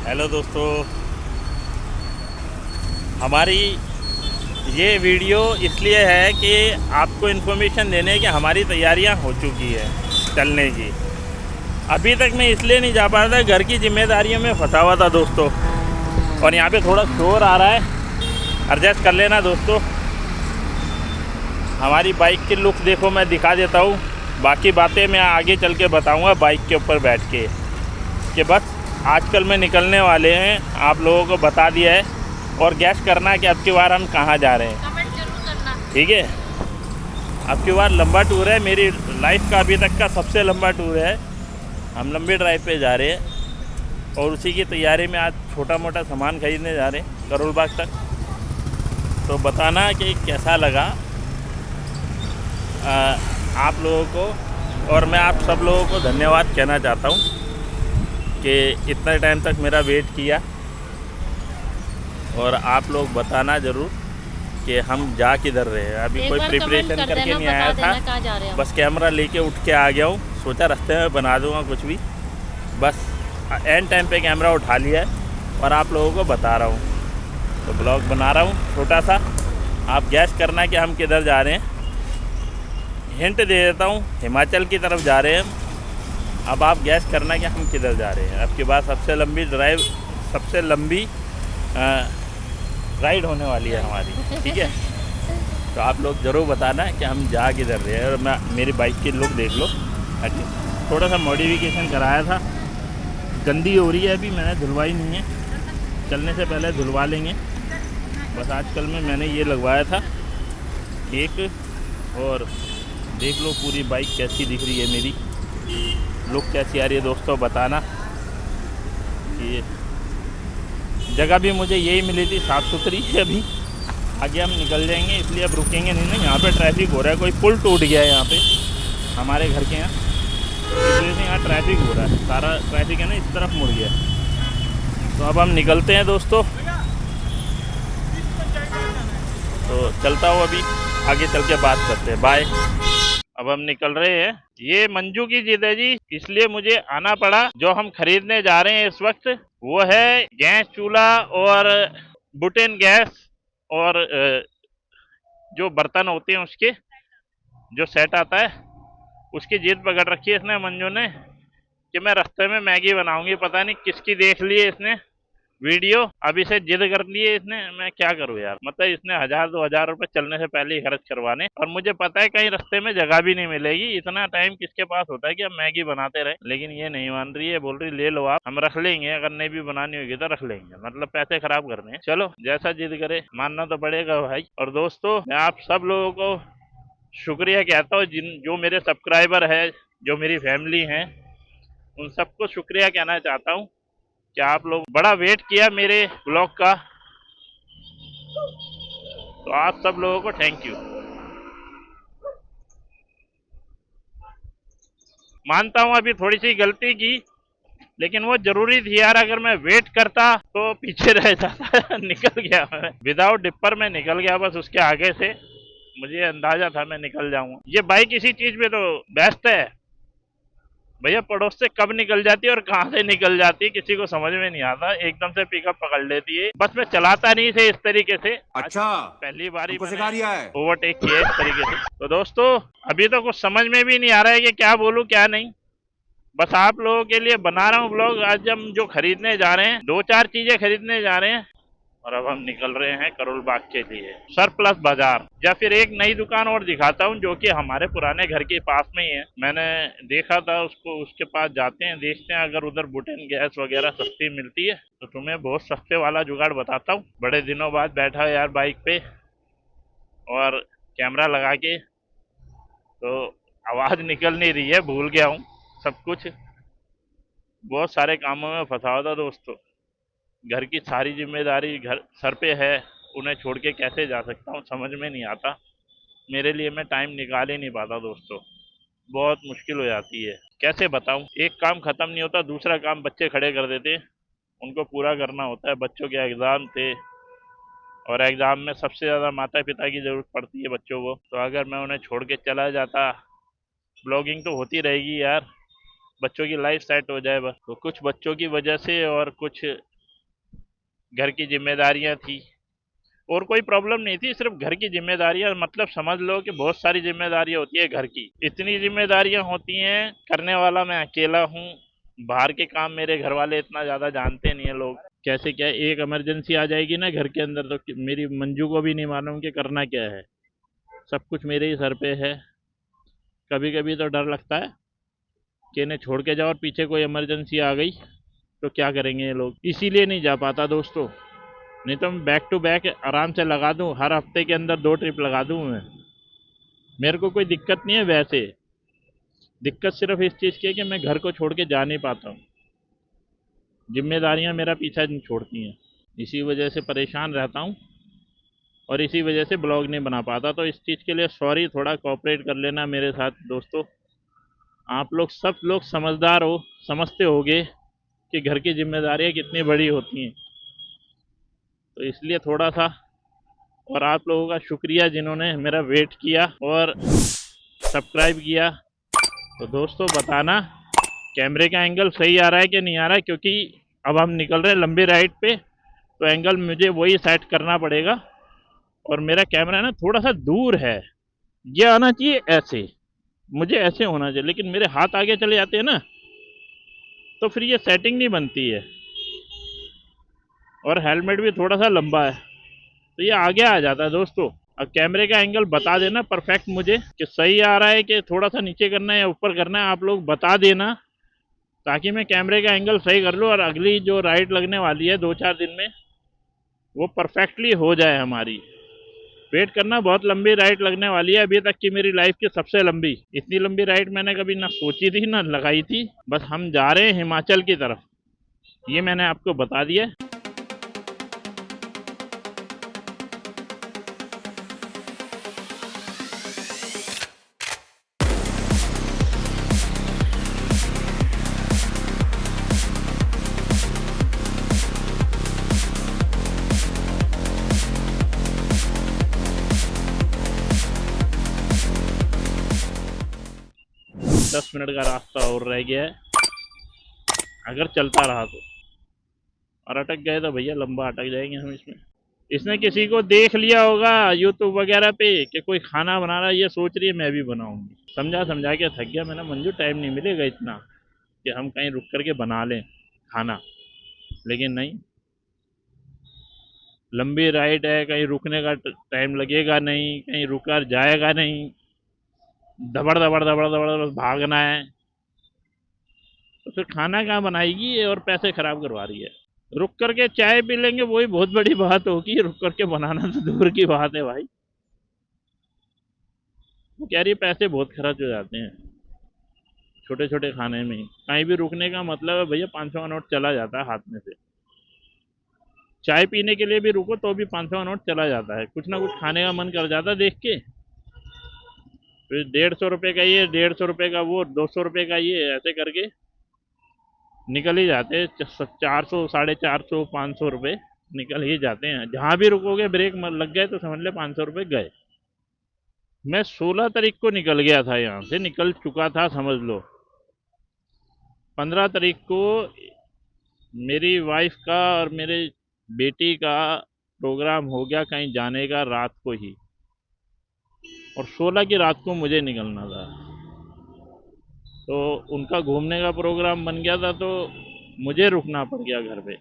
Hello दोस्तों, हमारी ये वीडियो इसलिए है कि आपको इन्फॉर्मेशन देने की हमारी तैयारियां हो चुकी है चलने की। अभी तक मैं इसलिए नहीं जा पा रहा था, घर की जिम्मेदारियों में फंसा हुआ था दोस्तों। और यहाँ पे थोड़ा शोर आ रहा है, एडजस्ट कर लेना दोस्तों। हमारी बाइक की लुक देखो, मैं दिखा देता हूँ। बाकी बातें मैं आगे चल के बताऊँगा बाइक के ऊपर बैठ के, कि बस आजकल में निकलने वाले हैं, आप लोगों को बता दिया है। और गैस करना कि अब की बार हम कहाँ जा रहे हैं, कमेंट जरूर करना। ठीक है। अब की बार लंबा टूर है, मेरी लाइफ का अभी तक का सबसे लंबा टूर है। हम लंबी ड्राइव पे जा रहे हैं और उसी की तैयारी में आज छोटा मोटा सामान खरीदने जा रहे हैं करोल बाग तक। तो बताना कि कैसा लगा आप लोगों को। और मैं आप सब लोगों को धन्यवाद कहना चाहता हूँ कि इतने टाइम तक मेरा वेट किया। और आप लोग बताना ज़रूर कि हम जा किधर रहे हैं। अभी कोई प्रिपरेशन करके नहीं आया था, बस कैमरा लेके उठ के आ गया हूँ। सोचा रास्ते में बना दूँगा कुछ भी, बस एंड टाइम पे कैमरा उठा लिया है और आप लोगों को बता रहा हूँ। तो ब्लॉग बना रहा हूँ छोटा सा, आप गैस करना कि हम किधर जा रहे हैं। हिंट दे देता हूँ, हिमाचल की तरफ जा रहे हैं हम। अब आप गैस करना कि हम किधर जा रहे हैं। अब की बार सबसे लंबी ड्राइव, सबसे लंबी राइड होने वाली है हमारी, ठीक है। तो आप लोग ज़रूर बताना कि हम जा किधर रहे हैं। और मैं मेरी बाइक की लुक देख लो, थोड़ा सा मॉडिफिकेशन कराया था, गंदी हो रही है अभी, मैंने धुलवाई नहीं है। चलने से पहले धुलवा लेंगे। बस आजकल में मैंने ये लगवाया था एक, और देख लो पूरी बाइक कैसी दिख रही है, मेरी लुक कैसी आ रही है दोस्तों, बताना। ये जगह भी मुझे यही मिली थी, साफ़ सुथरी है। अभी आगे हम निकल जाएंगे, इसलिए अब रुकेंगे नहीं ना। यहाँ पे ट्रैफिक हो रहा है, कोई पुल टूट गया है यहाँ पे हमारे घर के यहाँ, इसलिए से यहाँ ट्रैफिक हो रहा है। सारा ट्रैफिक है ना इस तरफ मुड़ गया। तो अब हम निकलते हैं दोस्तों। तो चलता हूँ, अभी आगे चल के बात करते हैं। बाय। अब हम निकल रहे हैं। ये मंजू की जिद है जी, इसलिए मुझे आना पड़ा। जो हम खरीदने जा रहे हैं इस वक्त वो है गैस चूल्हा और बुटेन गैस, और जो बर्तन होते हैं उसके जो सेट आता है, उसकी जिद पकड़ रखी है इसने, मंजू ने, कि मैं रास्ते में मैगी बनाऊंगी। पता नहीं किसकी देख ली है इसने वीडियो, अभी से जिद कर ली है इसने। मैं क्या करूं यार, मतलब इसने 1000-2000 रुपए चलने से पहले ही खर्च करवाने, और मुझे पता है कहीं रास्ते में जगह भी नहीं मिलेगी। इतना टाइम किसके पास होता है कि हम मैगी बनाते रहे। लेकिन ये नहीं मान रही है, बोल रही ले लो आप, हम रख लेंगे, अगर नहीं भी बनानी होगी तो रख लेंगे, मतलब पैसे खराब करने हैं। चलो जैसा जिद करे, मानना तो पड़ेगा भाई। और दोस्तों, मैं आप सब लोगों को शुक्रिया कहता हूँ, जिन जो मेरे सब्सक्राइबर है, जो मेरी फैमिली है, उन सबको शुक्रिया कहना चाहता हूँ कि आप लोग बड़ा वेट किया मेरे ब्लॉग का। तो आप सब लोगों को थैंक यू। मानता हूँ अभी थोड़ी सी गलती की, लेकिन वो जरूरी थी यार। अगर मैं वेट करता तो पीछे रह जाता निकल गया मैं, विदाउट डिपर में निकल गया बस उसके आगे से। मुझे अंदाजा था मैं निकल जाऊंगा। ये बाइक इसी चीज पे तो बेस्ट है भैया, पड़ोस से कब निकल जाती है और कहाँ से निकल जाती है किसी को समझ में नहीं आता। एकदम से पिकअप पकड़ लेती है। बस मैं चलाता नहीं थे इस तरीके से, अच्छा, पहली बार ही हमको मैंने सिखा रिया है। ओवरटेक किया इस तरीके से। तो दोस्तों, अभी तो कुछ समझ में भी नहीं आ रहा है कि क्या बोलूं क्या नहीं। बस आप लोगों के लिए बना रहा हूँ ब्लॉग। आज हम जो खरीदने जा रहे हैं, 2-4 चीजें खरीदने जा रहे हैं, और अब हम निकल रहे हैं करोल बाग के लिए, सरप्लस बाजार। या फिर एक नई दुकान और दिखाता हूँ जो कि हमारे पुराने घर के पास में ही है। मैंने देखा था उसको, उसके पास जाते हैं, देखते हैं अगर उधर बुटेन गैस वगैरह सस्ती मिलती है तो तुम्हें बहुत सस्ते वाला जुगाड़ बताता हूँ। बड़े दिनों बाद बैठा यार बाइक पे और कैमरा लगा के, तो आवाज निकल नहीं रही है, भूल गया हूँ सब कुछ। बहुत सारे कामों में फंसा हुआ था दोस्तों। घर की सारी जिम्मेदारी घर सर पे है, उन्हें छोड़ के कैसे जा सकता हूँ समझ में नहीं आता। मेरे लिए मैं टाइम निकाल ही नहीं पाता दोस्तों, बहुत मुश्किल हो जाती है। कैसे बताऊँ, एक काम खत्म नहीं होता दूसरा काम बच्चे खड़े कर देते हैं, उनको पूरा करना होता है। बच्चों के एग्ज़ाम थे, और एग्ज़ाम में सबसे ज़्यादा माता पिता की ज़रूरत पड़ती है बच्चों को। तो अगर मैं उन्हें छोड़ के चला जाता, ब्लॉगिंग तो होती रहेगी यार, बच्चों की लाइफ सेट हो जाए बस। तो कुछ बच्चों की वजह से और कुछ घर की जिम्मेदारियां थी, और कोई प्रॉब्लम नहीं थी, सिर्फ घर की जिम्मेदारियां, मतलब समझ लो कि बहुत सारी जिम्मेदारियां होती है घर की। इतनी जिम्मेदारियां होती हैं, करने वाला मैं अकेला हूँ। बाहर के काम मेरे घर वाले इतना ज्यादा जानते नहीं है लोग। कैसे क्या एक इमरजेंसी आ जाएगी ना घर के अंदर, तो मेरी मंजू को भी नहीं मालूम कि करना क्या है। सब कुछ मेरे ही सर पे है। कभी कभी तो डर लगता है कि इन्हें छोड़ के जाओ और पीछे कोई इमरजेंसी आ गई तो क्या करेंगे ये लोग। इसीलिए नहीं जा पाता दोस्तों, नहीं तो मैं बैक टू बैक आराम से लगा दूं, हर हफ्ते के अंदर 2 ट्रिप लगा दूं मैं। मेरे को कोई दिक्कत नहीं है वैसे। दिक्कत सिर्फ इस चीज़ की है कि मैं घर को छोड़ के जा नहीं पाता हूँ। जिम्मेदारियां मेरा पीछा नहीं छोड़ती हैं। इसी वजह से परेशान रहता हूँ और इसी वजह से ब्लॉग नहीं बना पाता। तो इस चीज़ के लिए सॉरी, थोड़ा कोऑपरेट कर लेना मेरे साथ दोस्तों। आप लोग सब लोग समझदार हो, समझते होगे कि घर की जिम्मेदारियां कितनी बड़ी होती हैं। तो इसलिए थोड़ा सा, और आप लोगों का शुक्रिया जिन्होंने मेरा वेट किया और सब्सक्राइब किया। तो दोस्तों बताना कैमरे का एंगल सही आ रहा है कि नहीं आ रहा है, क्योंकि अब हम निकल रहे हैं लंबी राइड पे, तो एंगल मुझे वही सेट करना पड़ेगा। और मेरा कैमरा ना थोड़ा सा दूर है, ये आना चाहिए ऐसे, मुझे ऐसे होना चाहिए, लेकिन मेरे हाथ आगे चले जाते हैं ना, तो फिर ये सेटिंग नहीं बनती है। और हेलमेट भी थोड़ा सा लंबा है, तो ये आगे आ जाता है दोस्तों। अब कैमरे का एंगल बता देना परफेक्ट मुझे कि सही आ रहा है कि थोड़ा सा नीचे करना है या ऊपर करना है, आप लोग बता देना, ताकि मैं कैमरे का एंगल सही कर लूँ और अगली जो राइड लगने वाली है 2-4 दिन में, वो परफेक्टली हो जाए हमारी। वेट करना, बहुत लंबी राइड लगने वाली है, अभी तक की मेरी लाइफ की सबसे लंबी। इतनी लंबी राइड मैंने कभी ना सोची थी ना लगाई थी। बस हम जा रहे हैं हिमाचल की तरफ, ये मैंने आपको बता दिया। 10 मिनट का रास्ता और रह गया है अगर चलता रहा तो। और अटक गए तो भैया लंबा अटक जाएंगे हम इसमें। इसने किसी को देख लिया होगा यूट्यूब वगैरह पे कि कोई खाना बना रहा है, ये सोच रही है मैं भी बनाऊंगी। समझा समझा के थक गया मैंने, मंजू टाइम नहीं मिलेगा इतना कि हम कहीं रुक करके बना लें खाना। लेकिन नहीं, लंबी राइड है, कहीं रुकने का टाइम लगेगा नहीं, कहीं रुका जाएगा नहीं, दबड़ दबड़ दबड़ दबड़ बस भागना है। तो फिर खाना कहाँ बनाएगी और पैसे खराब करवा रही है। रुक करके चाय पी लेंगे वही बहुत बड़ी बात होगी, रुक करके बनाना तो दूर की बात है भाई। वो कह रही है पैसे बहुत खर्च हो जाते हैं छोटे छोटे खाने में ही। कहीं भी रुकने का मतलब है भैया 500 का नोट चला जाता है हाथ में से। चाय पीने के लिए भी रुको तो भी 500 का नोट चला जाता है, कुछ ना कुछ खाने का मन कर जाता है देख के। फिर 150 रुपये का ये, 150 रुपये का वो, 200 रुपये का ये, ऐसे करके निकल ही जाते हैं। 400, 450, 500 रुपये निकल ही जाते हैं। जहाँ भी रुकोगे ब्रेक लग गए तो समझ ले 500 रुपये गए। मैं 16 तारीख को निकल गया था, यहाँ से निकल चुका था समझ लो। 15 तारीख को मेरी वाइफ का और मेरे बेटी का प्रोग्राम हो गया कहीं जाने का रात को ही, और 16 की रात को मुझे निकलना था। तो उनका घूमने का प्रोग्राम बन गया था, तो मुझे रुकना पड़ गया घर पे।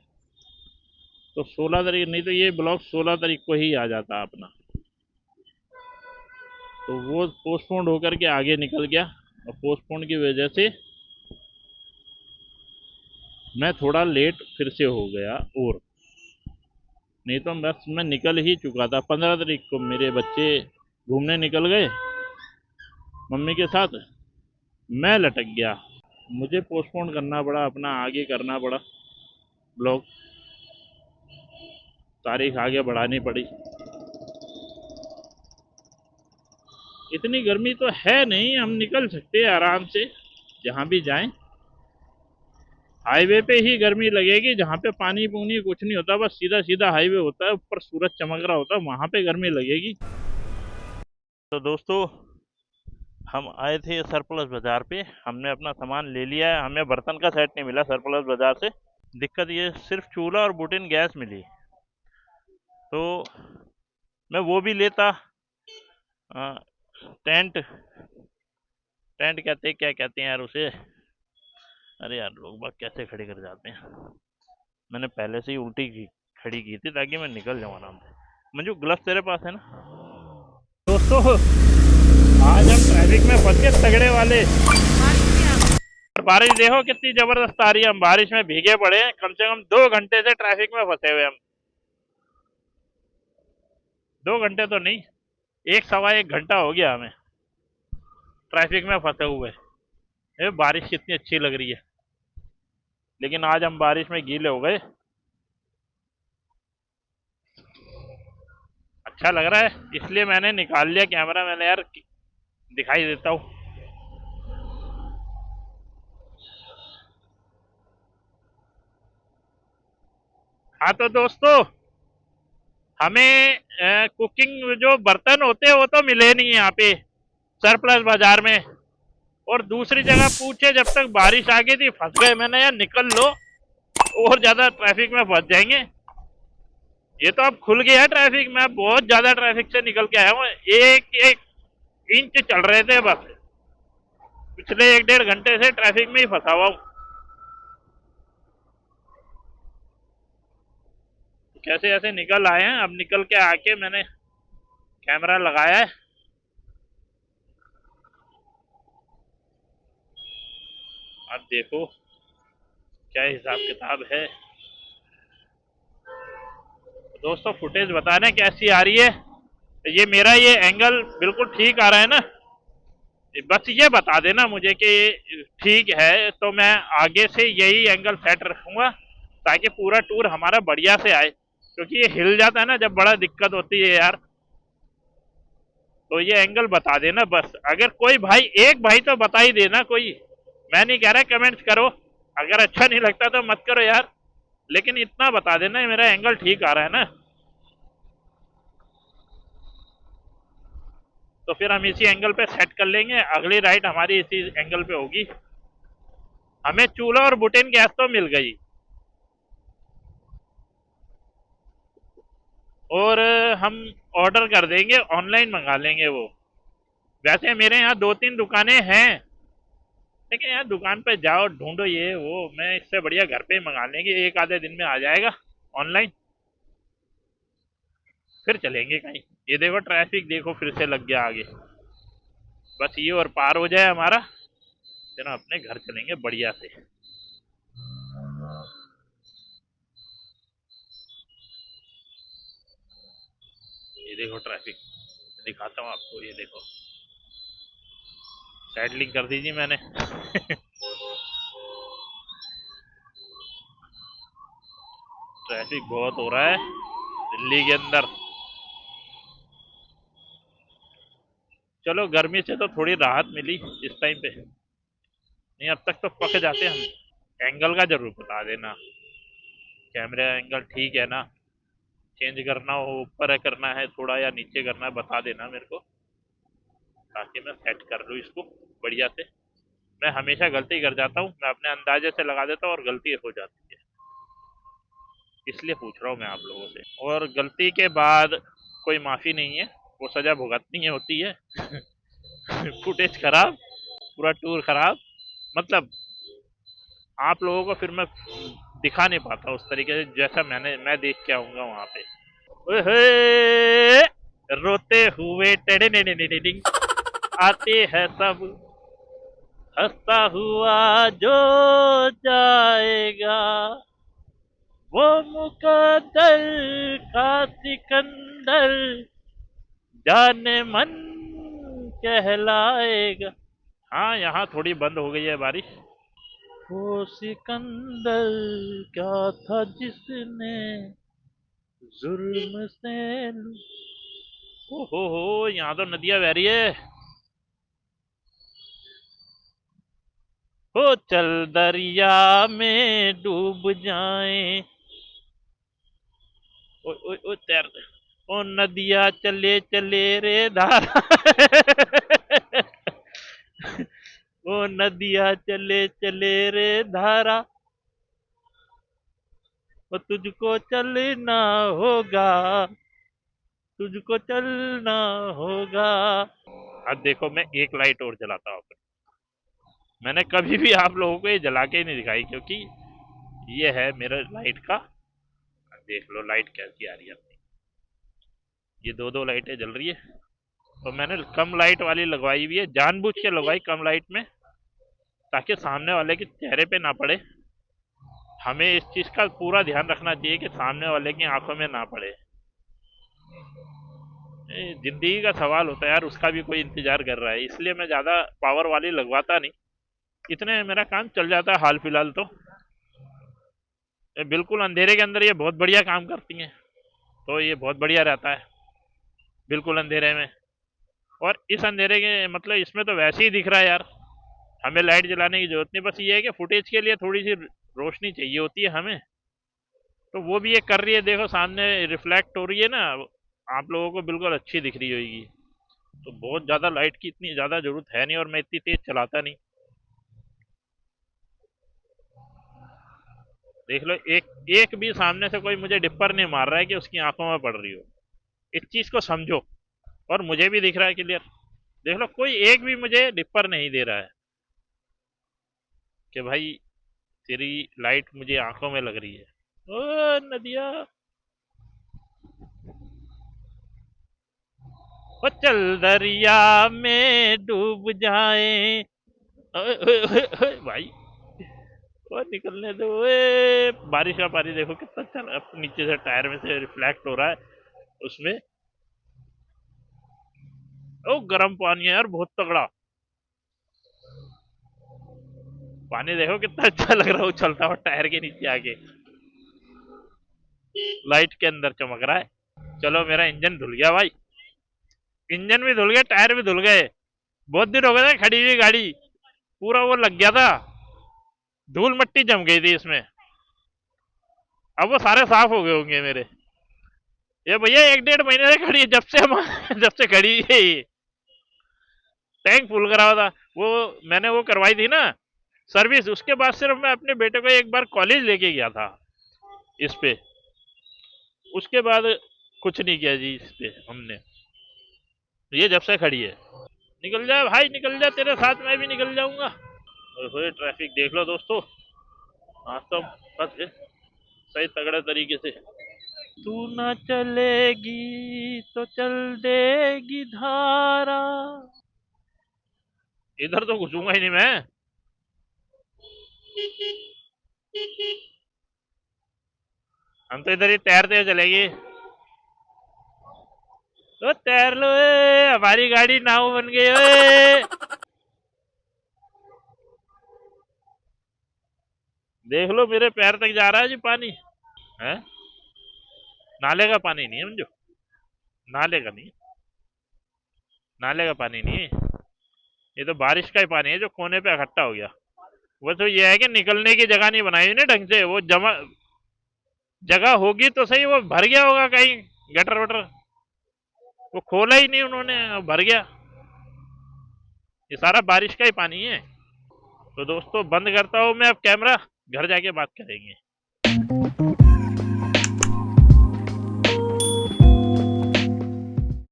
तो 16 तारीख, नहीं तो ये ब्लॉग 16 तारीख को ही आ जाता अपना। तो वो पोस्टपोन्ड होकर के आगे निकल गया, और पोस्टपोन्ड की वजह से मैं थोड़ा लेट फिर से हो गया। और नहीं तो बस मैं निकल ही चुका था। 15 तारीख को मेरे बच्चे घूमने निकल गए मम्मी के साथ, मैं लटक गया। मुझे पोस्टपोन करना पड़ा, अपना आगे करना पड़ा ब्लॉग, तारीख आगे बढ़ानी पड़ी। इतनी गर्मी तो है नहीं, हम निकल सकते हैं आराम से जहाँ भी जाएं। हाईवे पे ही गर्मी लगेगी, जहाँ पे पानी पूनी कुछ नहीं होता, बस सीधा सीधा हाईवे होता है, ऊपर सूरज चमक रहा होता है, वहाँ पे गर्मी लगेगी। तो दोस्तों हम आए थे सरप्लस बाजार पे, हमने अपना सामान ले लिया है। हमें बर्तन का सेट नहीं मिला सरप्लस बाजार से। दिक्कत ये सिर्फ चूल्हा और बुटिन गैस मिली। तो मैं वो भी लेता। टेंट, टेंट कहते हैं, क्या कहते हैं यार उसे। अरे यार लोग बाग कैसे खड़े कर जाते हैं। मैंने पहले से ही उल्टी खड़ी की थी ताकि मैं निकल जाऊँ आराम से। मंजू ग्लव्स तेरे पास है ना? दोस्तों आज हम ट्रैफिक में फंस गए तगड़े वाले। और बारिश देखो कितनी जबरदस्त आ रही है। हम बारिश में भीगे पड़े हैं, कम से कम 2 घंटे से ट्रैफिक में फंसे हुए हम। 2 घंटे तो नहीं, 1 सवा 1 घंटा हो गया हमें ट्रैफिक में फंसे हुए। ये बारिश कितनी अच्छी लग रही है, लेकिन आज हम बारिश में गीले हो गए। अच्छा लग रहा है इसलिए मैंने निकाल लिया कैमरा। मैंने यार दिखाई देता हूँ। हाँ तो दोस्तों, हमें कुकिंग जो बर्तन होते हैं वो तो मिले नहीं यहाँ पे सरप्लस बाजार में। और दूसरी जगह पूछे जब तक बारिश आ गई थी, फंस गए। मैंने यार निकल लो, और ज्यादा ट्रैफिक में फंस जाएंगे। ये तो अब खुल गया है ट्रैफिक में, अब बहुत ज्यादा ट्रैफिक से निकल के आया हूँ। एक एक इंच चल रहे थे बस, पिछले 1 डेढ़ घंटे से ट्रैफिक में ही फंसा हुआ हूँ। कैसे ऐसे निकल आए हैं। अब निकल के आके मैंने कैमरा लगाया है। अब देखो क्या हिसाब किताब है। दोस्तों फुटेज बताना कैसी आ रही है। ये मेरा ये एंगल बिल्कुल ठीक आ रहा है ना? बस ये बता देना मुझे कि ठीक है, तो मैं आगे से यही एंगल सेट रखूंगा ताकि पूरा टूर हमारा बढ़िया से आए। क्योंकि ये हिल जाता है ना जब, बड़ा दिक्कत होती है यार। तो ये एंगल बता देना बस। अगर कोई भाई, एक भाई तो बता ही देना कोई। मैं नहीं कह रहा कमेंट्स करो, अगर अच्छा नहीं लगता तो मत करो यार, लेकिन इतना बता देना मेरा एंगल ठीक आ रहा है ना। तो फिर हम इसी एंगल पे सेट कर लेंगे। अगली राइड हमारी इसी एंगल पे होगी। हमें चूल्हा और बुटेन गैस तो मिल गई, और हम ऑर्डर कर देंगे, ऑनलाइन मंगा लेंगे वो। वैसे मेरे यहाँ 2-3 दुकानें हैं, लेकिन यार दुकान पे जाओ ढूंढो ये वो। मैं इससे बढ़िया घर पे ही मंगा लेंगे, एक आधे दिन में आ जाएगा ऑनलाइन। फिर चलेंगे कहीं। ये देखो ट्रैफिक देखो फिर से लग गया आगे। बस ये और पार हो जाए हमारा, फिर हम अपने घर चलेंगे बढ़िया से। ये देखो ट्रैफिक दिखाता हूँ आपको, ये देखो साइड लिंक कर दीजिए मैंने। ट्रैफिक बहुत हो रहा है दिल्ली के अंदर। चलो गर्मी से तो थोड़ी राहत मिली इस टाइम पे, नहीं अब तक तो पक जाते हम। एंगल का जरूर बता देना, कैमरा एंगल ठीक है ना? चेंज करना हो, ऊपर करना है थोड़ा या नीचे करना है, बता देना मेरे को ताकि मैं सेट कर लूँ इसको बढ़िया से। मैं हमेशा गलती कर जाता हूँ, मैं अपने अंदाजे से लगा देता हूँ और गलती हो जाती है, इसलिए पूछ रहा हूँ मैं आप लोगों से। और गलती के बाद कोई माफी नहीं है, वो सजा भुगतनी होती है। फुटेज खराब, पूरा टूर खराब, मतलब आप लोगों को फिर मैं दिखा नहीं पाता उस तरीके से जैसा मैं देख के आऊंगा वहां पे। ओहे, रोते हुए टेढ़े आते हैं सब, हंसता हुआ जो जाएगा, वो मुकद्दर का सिकंदर जाने मन कहलाएगा। हाँ यहाँ थोड़ी बंद हो गई है बारिश। वो सिकंदर क्या था जिसने जुल्म से हो, यहाँ तो नदियां बह रही है। हो चल दरिया में डूब जाएं, ओ, ओ, ओ तैर, ओ नदिया चले चले रे धारा। ओ नदिया चले चले रे धारा। वो तुझको चलना होगा, तुझको चलना होगा। अब देखो मैं एक लाइट और जलाता हूँ। मैंने कभी भी आप लोगों को ये जला के नहीं दिखाई, क्योंकि ये है मेरा लाइट का। देख लो लाइट कैसी आ रही है अपनी। ये दो दो लाइटें जल रही है। तो मैंने कम लाइट वाली लगवाई हुई है, जानबूझ के लगवाई कम लाइट में, ताकि सामने वाले के चेहरे पे ना पड़े। हमें इस चीज का पूरा ध्यान रखना चाहिए कि सामने वाले की आंखों में ना पड़े। जिंदगी का सवाल होता है यार, उसका भी कोई इंतजार कर रहा है, इसलिए मैं ज्यादा पावर वाली लगवाता नहीं। इतने में मेरा काम चल जाता है हाल फिलहाल तो। बिल्कुल अंधेरे के अंदर ये बहुत बढ़िया काम करती हैं, तो ये बहुत बढ़िया रहता है बिल्कुल अंधेरे में। और इस अंधेरे के मतलब इसमें तो वैसे ही दिख रहा है यार, हमें लाइट जलाने की जरूरत नहीं। बस ये है कि फुटेज के लिए थोड़ी सी रोशनी चाहिए होती है हमें, तो वो भी ये कर रही है। देखो सामने रिफ्लेक्ट हो रही है ना, आप लोगों को बिल्कुल अच्छी दिख रही होगी। तो बहुत ज्यादा लाइट की इतनी ज्यादा जरूरत है नहीं, और मैं इतनी तेज चलाता नहीं। देख लो एक एक भी सामने से कोई मुझे डिप्पर नहीं मार रहा है कि उसकी आंखों में पड़ रही हो। इस चीज को समझो। और मुझे भी दिख रहा है क्लियर। देख लो कोई एक भी मुझे डिप्पर नहीं दे रहा है कि भाई तेरी लाइट मुझे आंखों में लग रही है। ओ नदिया, ओ चल दरिया में डूब जाए। ओए, ओए, ओए, ओए, भाई वो निकलने दो। ओए बारिश का पानी देखो कितना अच्छा नीचे से टायर में से रिफ्लेक्ट हो रहा है उसमें। ओ गर्म पानी है यार बहुत तगड़ा। पानी देखो कितना अच्छा लग रहा है उछलता हुआ टायर के नीचे आके, लाइट के अंदर चमक रहा है। चलो मेरा इंजन धुल गया भाई, इंजन भी धुल गया, टायर भी धुल गए। बहुत दिन हो गए थे खड़ी हुई गाड़ी, पूरा वो लग गया था, धूल मिट्टी जम गई थी इसमें। अब वो सारे साफ हो गए होंगे मेरे। ये भैया एक डेढ़ महीने से खड़ी है, जब से हम जब से खड़ी है ये। टैंक फुल करा हुआ था वो, मैंने वो करवाई थी ना सर्विस, उसके बाद सिर्फ मैं अपने बेटे को एक बार कॉलेज लेके गया था इस पे। उसके बाद कुछ नहीं किया जी इस पे हमने। ये जब से खड़ी है। निकल जा भाई निकल जा, तेरे साथ मैं भी निकल जाऊंगा। और ट्रैफिक देख लो दोस्तों, आज तो फंस गए सही तगड़े तरीके से। तू न चलेगी तो चल देगी धारा। इधर तो घुसूंगा ही नहीं मैं। हम तो इधर ही तैरते हुए चलेगी। तो तैर लो हमारी गाड़ी नाव बन गई ओए। देख लो मेरे पैर तक जा रहा है जी पानी है। नाले का पानी नहीं है मंजू, नाले का नहीं, नाले का पानी नहीं है। ये तो बारिश का ही पानी है जो कोने पे इकट्ठा हो गया। वो तो ये है कि निकलने की जगह नहीं बनाई ना ढंग से, वो जमा जगह होगी तो सही, वो भर गया होगा कहीं गटर वटर, वो खोला ही नहीं उन्होंने, भर गया। ये सारा बारिश का ही पानी है। तो दोस्तों बंद करता हूँ मैं अब कैमरा, घर जाके बात करेंगे।